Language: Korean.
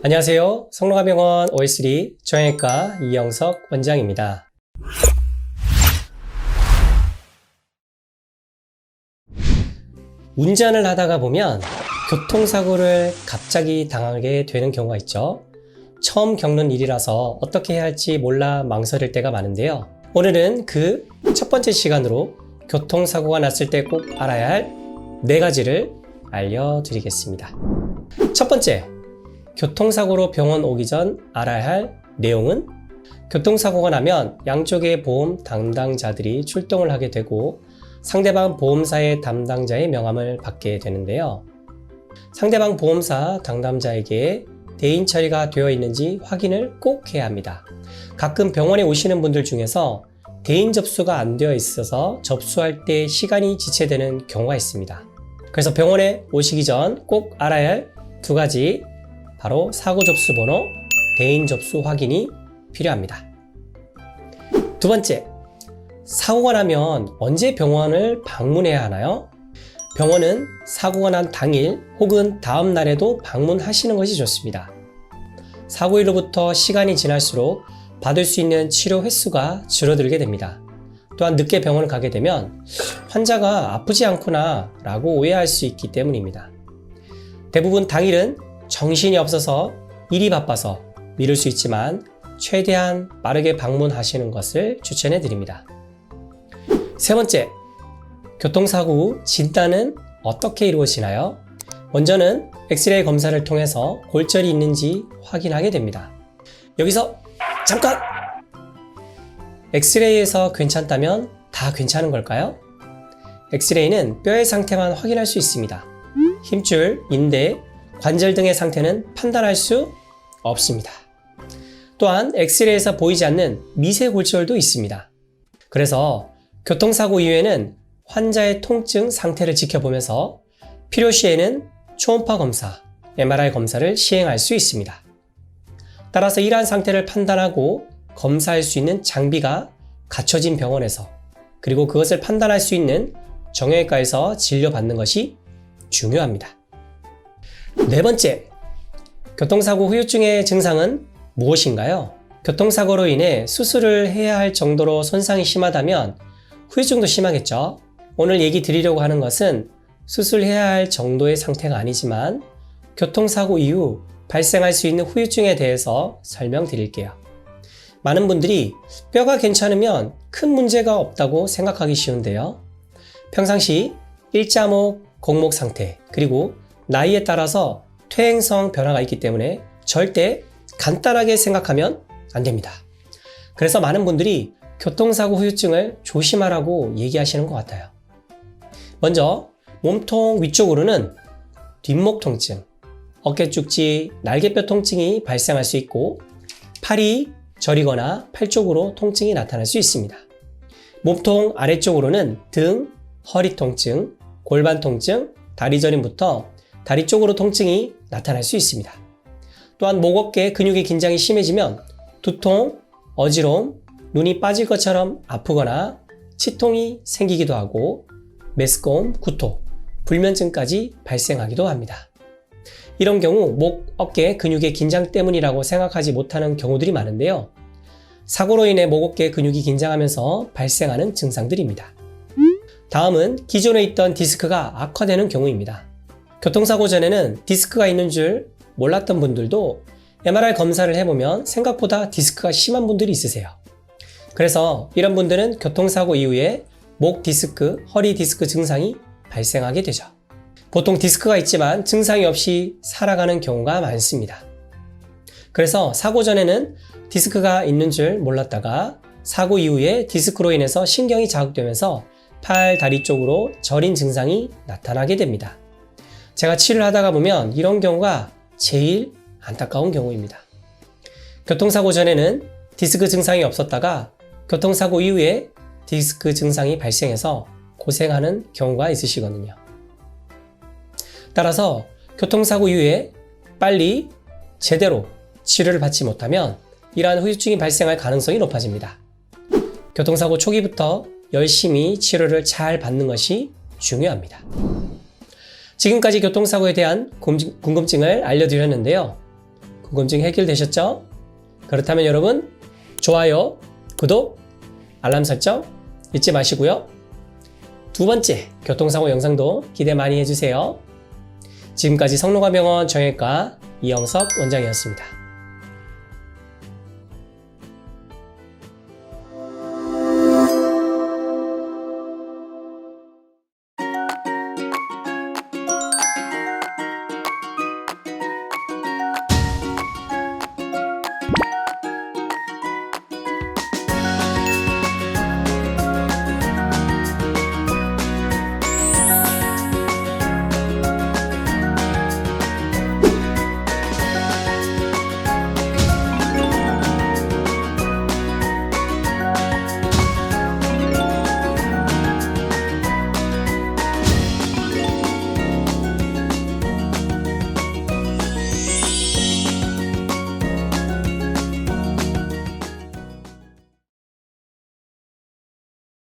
안녕하세요. 성로가병원 OS3 정형외과 이영석 원장입니다. 운전을 하다가 보면 교통사고를 갑자기 당하게 되는 경우가 있죠. 처음 겪는 일이라서 어떻게 해야 할지 몰라 망설일 때가 많은데요. 오늘은 그 첫 번째 시간으로 교통사고가 났을 때 꼭 알아야 할 4가지를 알려드리겠습니다. 첫 번째, 교통사고로 병원 오기 전 알아야 할 내용은 교통사고가 나면 양쪽의 보험 담당자들이 출동을 하게 되고 상대방 보험사의 담당자의 명함을 받게 되는데요. 상대방 보험사 담당자에게 대인 처리가 되어 있는지 확인을 꼭 해야 합니다. 가끔 병원에 오시는 분들 중에서 대인 접수가 안 되어 있어서 접수할 때 시간이 지체되는 경우가 있습니다. 그래서 병원에 오시기 전 꼭 알아야 할 2가지, 바로 사고 접수 번호, 대인 접수 확인이 필요합니다. 두 번째, 사고가 나면 언제 병원을 방문해야 하나요? 병원은 사고가 난 당일 혹은 다음 날에도 방문하시는 것이 좋습니다. 사고일로부터 시간이 지날수록 받을 수 있는 치료 횟수가 줄어들게 됩니다. 또한 늦게 병원을 가게 되면 환자가 아프지 않구나 라고 오해할 수 있기 때문입니다. 대부분 당일은 정신이 없어서 일이 바빠서 미룰 수 있지만 최대한 빠르게 방문하시는 것을 추천해 드립니다. 세 번째, 교통사고 후 진단은 어떻게 이루어지나요? 먼저는 엑스레이 검사를 통해서 골절이 있는지 확인하게 됩니다. 여기서 잠깐! 엑스레이에서 괜찮다면 다 괜찮은 걸까요? 엑스레이는 뼈의 상태만 확인할 수 있습니다. 힘줄, 인대, 관절 등의 상태는 판단할 수 없습니다. 또한 엑스레이에서 보이지 않는 미세 골절도 있습니다. 그래서 교통사고 이후에는 환자의 통증 상태를 지켜보면서 필요시에는 초음파 검사, MRI 검사를 시행할 수 있습니다. 따라서 이러한 상태를 판단하고 검사할 수 있는 장비가 갖춰진 병원에서, 그리고 그것을 판단할 수 있는 정형외과에서 진료받는 것이 중요합니다. 네 번째, 교통사고 후유증의 증상은 무엇인가요? 교통사고로 인해 수술을 해야 할 정도로 손상이 심하다면 후유증도 심하겠죠. 오늘 얘기 드리려고 하는 것은 수술해야 할 정도의 상태가 아니지만 교통사고 이후 발생할 수 있는 후유증에 대해서 설명드릴게요. 많은 분들이 뼈가 괜찮으면 큰 문제가 없다고 생각하기 쉬운데요. 평상시 일자목, 곡목 상태, 그리고 나이에 따라서 퇴행성 변화가 있기 때문에 절대 간단하게 생각하면 안 됩니다. 그래서 많은 분들이 교통사고 후유증을 조심하라고 얘기하시는 것 같아요. 먼저 몸통 위쪽으로는 뒷목 통증, 어깨 쪽지, 날개뼈 통증이 발생할 수 있고 팔이 저리거나 팔 쪽으로 통증이 나타날 수 있습니다. 몸통 아래쪽으로는 등, 허리 통증, 골반 통증, 다리 저림부터 다리 쪽으로 통증이 나타날 수 있습니다. 또한 목, 어깨 근육의 긴장이 심해지면 두통, 어지러움, 눈이 빠질 것처럼 아프거나 치통이 생기기도 하고 메스꺼움, 구토, 불면증까지 발생하기도 합니다. 이런 경우 목, 어깨 근육의 긴장 때문이라고 생각하지 못하는 경우들이 많은데요. 사고로 인해 목, 어깨 근육이 긴장하면서 발생하는 증상들입니다. 다음은 기존에 있던 디스크가 악화되는 경우입니다. 교통사고 전에는 디스크가 있는 줄 몰랐던 분들도 MRI 검사를 해보면 생각보다 디스크가 심한 분들이 있으세요. 그래서 이런 분들은 교통사고 이후에 목 디스크, 허리 디스크 증상이 발생하게 되죠. 보통 디스크가 있지만 증상이 없이 살아가는 경우가 많습니다. 그래서 사고 전에는 디스크가 있는 줄 몰랐다가 사고 이후에 디스크로 인해서 신경이 자극되면서 팔, 다리 쪽으로 저린 증상이 나타나게 됩니다. 제가 치료를 하다가 보면 이런 경우가 제일 안타까운 경우입니다. 교통사고 전에는 디스크 증상이 없었다가 교통사고 이후에 디스크 증상이 발생해서 고생하는 경우가 있으시거든요. 따라서 교통사고 이후에 빨리 제대로 치료를 받지 못하면 이러한 후유증이 발생할 가능성이 높아집니다. 교통사고 초기부터 열심히 치료를 잘 받는 것이 중요합니다. 지금까지 교통사고에 대한 궁금증을 알려드렸는데요. 궁금증이 해결되셨죠? 그렇다면 여러분 좋아요, 구독, 알람 설정 잊지 마시고요. 두 번째 교통사고 영상도 기대 많이 해주세요. 지금까지 성노과병원 정형외과 이영석 원장이었습니다.